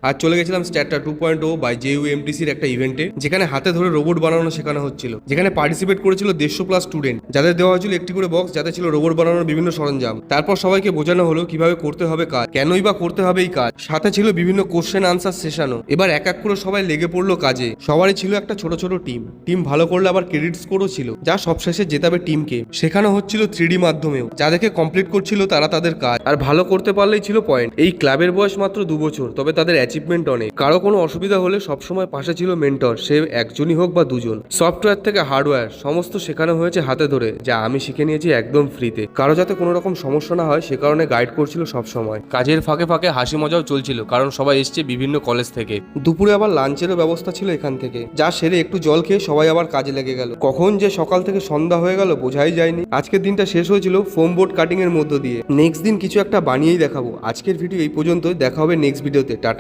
আর চলে গেছিলাম strata 2.0 by JUMTCর একটা ইভেন্টে, যেখানে হাতে ধরে রোবট বানানো শেখানো হচ্ছিল, যেখানে পার্টিসিপেট করেছিল 150+ স্টুডেন্ট, যাদের দেওয়া হয়েছিল একটি করে বক্স, যাতে ছিল রোবট বানানোর বিভিন্ন সরঞ্জাম। তারপর সবাইকে বোঝানো হলো কিভাবে করতে হবে কাজ, কেনই বা করতে হবে এই কাজ। সাথে ছিল বিভিন্ন কোশ্চেন আনসার সেশনও। এবার এক এক করে সবাই লেগে পড়লো কাজে। সবারই ছিল একটা ছোট ছোট টিম ভালো করলে আবার ক্রেডিট স্কোরও ছিল, যা সবশেষে জেতাবে টিমকে। শেখানো হচ্ছিল 3D মাধ্যমেও, যা দেখে কমপ্লিট করছিল তারা তাদের কাজ, আর ভালো করতে পারলেই ছিল পয়েন্ট। এই ক্লাবের বয়স মাত্র 2 বছর, তবে তাদের অ্যাচিভমেন্ট অনেক। কারো কোনো অসুবিধা হলে সবসময় পাশে ছিল মেন্টর, সে একজনই হোক বা দুজন। সফটওয়্যার থেকে হার্ডওয়্যার সমস্ত শেখানো হয়েছে হাতে ধরে, যা আমি শিখে নিয়েছি একদম ফ্রিতে। কারো যাতে কোনো রকম সমস্যা না হয় সে কারণে গাইড করছিল সব সময়। কাজের ফাঁকে ফাঁকে হাসি মজাও চলছিল, কারণ সবাই এসছে বিভিন্ন কলেজ থেকে। দুপুরে আবার লাঞ্চেরও ব্যবস্থা ছিল এখান থেকে, যা সেরে একটু জল খেয়ে সবাই আবার কাজে লেগে গেল। কখন যে সকাল থেকে সন্ধ্যা হয়ে গেল বোঝাই যায়নি। আজকের দিনটা শেষ হয়েছিল ফোম বোর্ড কাটিং এর মধ্য দিয়ে। নেক্সট দিন কিছু একটা বানিয়েই দেখাবো। আজকের ভিডিও এই পর্যন্ত, দেখা হবে নেক্সট ভিডিওতে। টাটা।